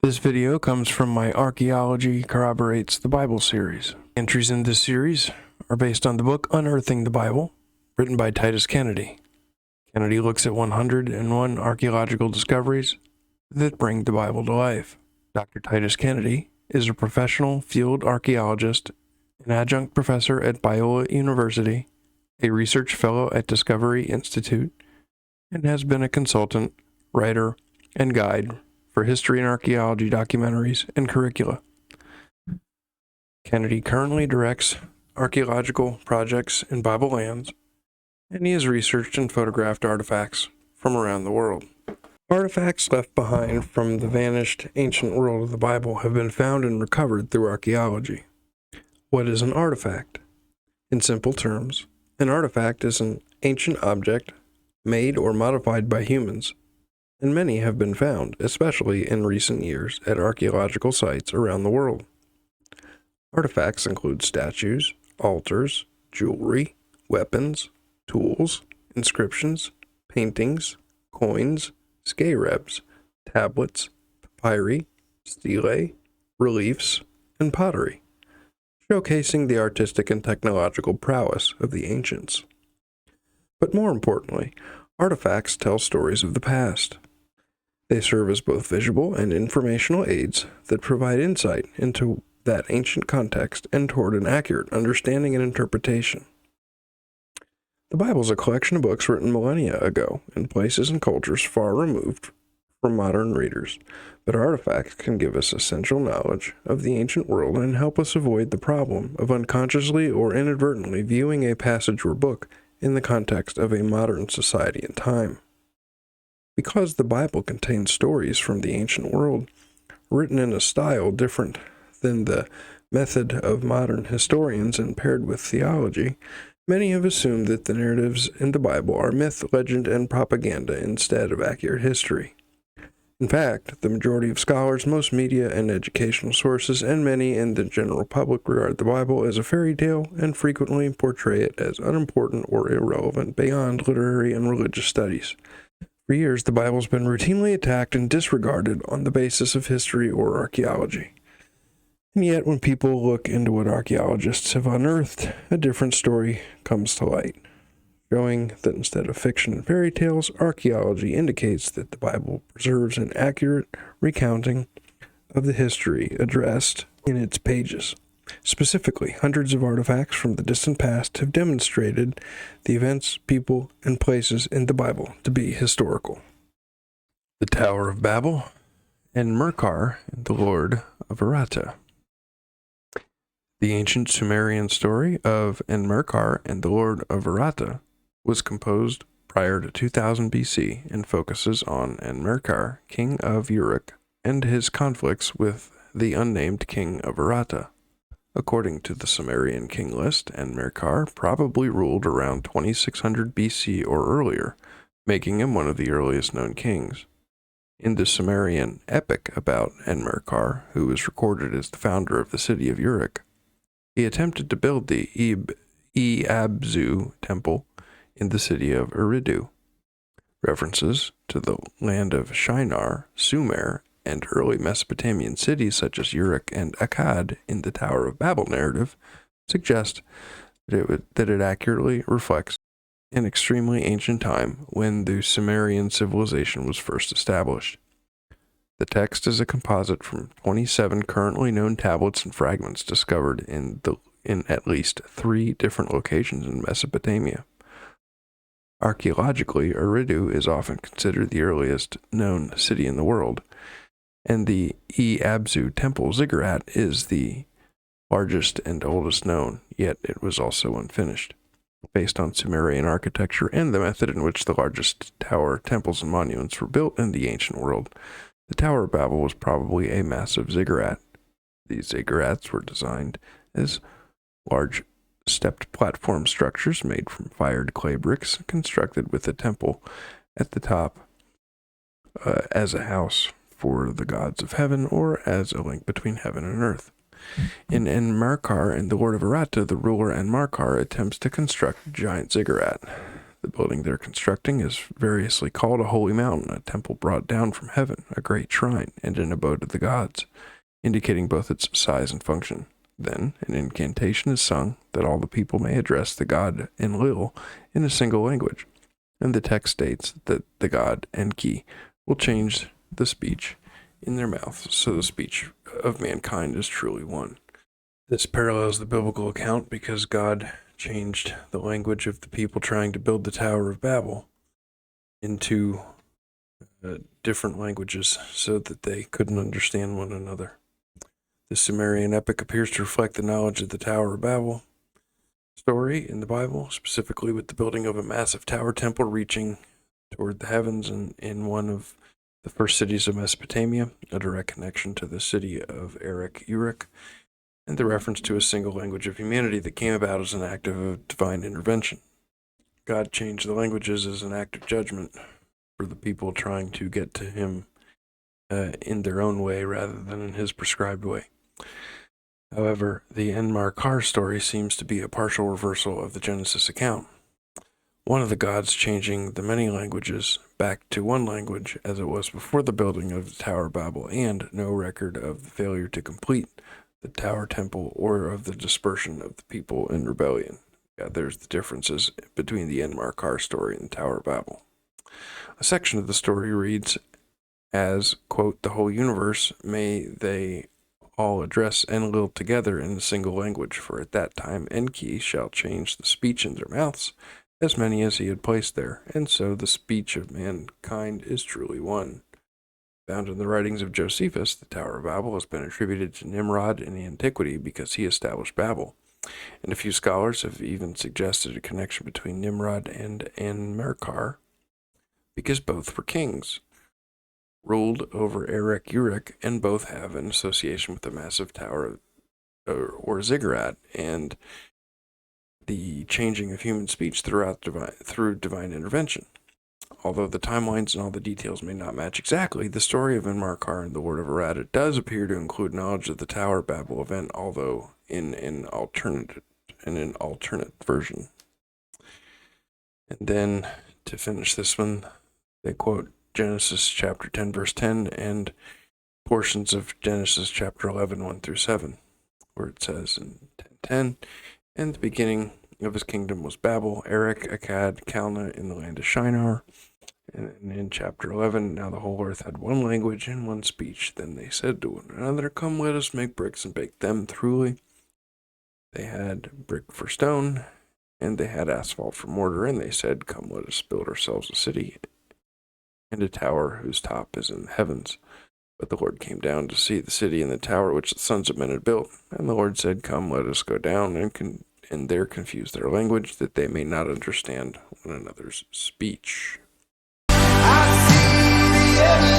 This video comes from my Archaeology Corroborates the Bible series. Entries in this series are based on the book Unearthing the Bible, written by Titus Kennedy. Kennedy looks at 101 archaeological discoveries that bring the Bible to life. Dr. Titus Kennedy is a professional field archaeologist, an adjunct professor at Biola University, a research fellow at Discovery Institute, and has been a consultant, writer, and guide for history and archaeology documentaries and curricula. Kennedy currently directs archaeological projects in Bible lands, and he has researched and photographed artifacts from around the world. Artifacts left behind from the vanished ancient world of the Bible have been found and recovered through archaeology. What is an artifact? In simple terms, an artifact is an ancient object made or modified by humans, and many have been found, especially in recent years, at archaeological sites around the world. Artifacts include statues, altars, jewelry, weapons, tools, inscriptions, paintings, coins, scarabs, tablets, papyri, stelae, reliefs, and pottery, showcasing the artistic and technological prowess of the ancients. But more importantly, artifacts tell stories of the past. They serve as both visual and informational aids that provide insight into that ancient context and toward an accurate understanding and interpretation. The Bible is a collection of books written millennia ago in places and cultures far removed from modern readers, but artifacts can give us essential knowledge of the ancient world and help us avoid the problem of unconsciously or inadvertently viewing a passage or book in the context of a modern society and time. Because the Bible contains stories from the ancient world, written in a style different than the method of modern historians and paired with theology, many have assumed that the narratives in the Bible are myth, legend, and propaganda instead of accurate history. In fact, the majority of scholars, most media and educational sources, and many in the general public regard the Bible as a fairy tale and frequently portray it as unimportant or irrelevant beyond literary and religious studies. For years, the Bible has been routinely attacked and disregarded on the basis of history or archaeology. And yet, when people look into what archaeologists have unearthed, a different story comes to light, showing that instead of fiction and fairy tales, archaeology indicates that the Bible preserves an accurate recounting of the history addressed in its pages. Specifically, hundreds of artifacts from the distant past have demonstrated the events, people, and places in the Bible to be historical. The Tower of Babel, Enmerkar, and the Lord of Aratta. The ancient Sumerian story of Enmerkar and the Lord of Aratta was composed prior to 2000 BC and focuses on Enmerkar, king of Uruk, and his conflicts with the unnamed king of Aratta. According to the Sumerian King List, Enmerkar probably ruled around 2600 BC or earlier, making him one of the earliest known kings. In the Sumerian epic about Enmerkar, who is recorded as the founder of the city of Uruk, he attempted to build the E-Abzu temple in the city of Eridu. References to the land of Shinar, Sumer, and early Mesopotamian cities such as Uruk and Akkad in the Tower of Babel narrative suggest that it accurately reflects an extremely ancient time when the Sumerian civilization was first established. The text is a composite from 27 currently known tablets and fragments discovered in at least 3 different locations in Mesopotamia. Archaeologically, Eridu is often considered the earliest known city in the world, and the E-Abzu temple ziggurat is the largest and oldest known, yet it was also unfinished. Based on Sumerian architecture and the method in which the largest tower, temples, and monuments were built in the ancient world, the Tower of Babel was probably a massive ziggurat. These ziggurats were designed as large stepped platform structures made from fired clay bricks constructed with a temple at the top as a house for the gods of heaven or as a link between heaven and earth. In Enmarkar and the Lord of Aratta, the ruler Enmarkar attempts to construct a giant ziggurat. The building they're constructing is variously called a holy mountain, a temple brought down from heaven, a great shrine, and an abode of the gods, indicating both its size and function. Then an incantation is sung that all the people may address the god Enlil in a single language, and the text states that the god Enki will change the speech in their mouths, so the speech of mankind is truly one. This parallels the biblical account because God changed the language of the people trying to build the Tower of Babel into different languages so that they couldn't understand one another. The Sumerian epic appears to reflect the knowledge of the Tower of Babel story in the Bible, specifically with the building of a massive tower temple reaching toward the heavens in one of the first cities of Mesopotamia, a direct connection to the city of Erech, Uruk, and the reference to a single language of humanity that came about as an act of divine intervention. God changed the languages as an act of judgment for the people trying to get to him in their own way rather than in his prescribed way. However, the Enmarkar story seems to be a partial reversal of the Genesis account. One of the gods changing the many languages back to one language as it was before the building of the Tower of Babel, and no record of the failure to complete the Tower Temple or of the dispersion of the people in rebellion. Yeah, there's the differences between the Enmarkar story and the Tower of Babel. A section of the story reads as, quote, the whole universe, may they all address Enlil together in a single language, for at that time Enki shall change the speech in their mouths, as many as he had placed there, and so the speech of mankind is truly one. Found in the writings of Josephus, the Tower of Babel has been attributed to Nimrod in antiquity because he established Babel, and a few scholars have even suggested a connection between Nimrod and Enmerkar, because both were kings, ruled over Erech, Uruk, and both have an association with the massive tower or ziggurat, and the changing of human speech through divine intervention. Although the timelines and all the details may not match exactly, the story of Enmarkar and the Lord of Aratta does appear to include knowledge of the Tower of Babel event, although in an alternate version. And then, to finish this one, they quote Genesis chapter 10, verse 10, and portions of Genesis chapter 11, 1 through 7, where it says in 10:10, and the beginning of his kingdom was Babel, Uruk, Akkad, Calneh in the land of Shinar. And in chapter 11, now the whole earth had one language and one speech. Then they said to one another, come, let us make bricks and bake them thoroughly. They had brick for stone, and they had asphalt for mortar, and they said, come, let us build ourselves a city and a tower whose top is in the heavens. But the Lord came down to see the city and the tower which the sons of men had built. And the Lord said, come, let us go down and there confuse their language, that they may not understand one another's speech. I see the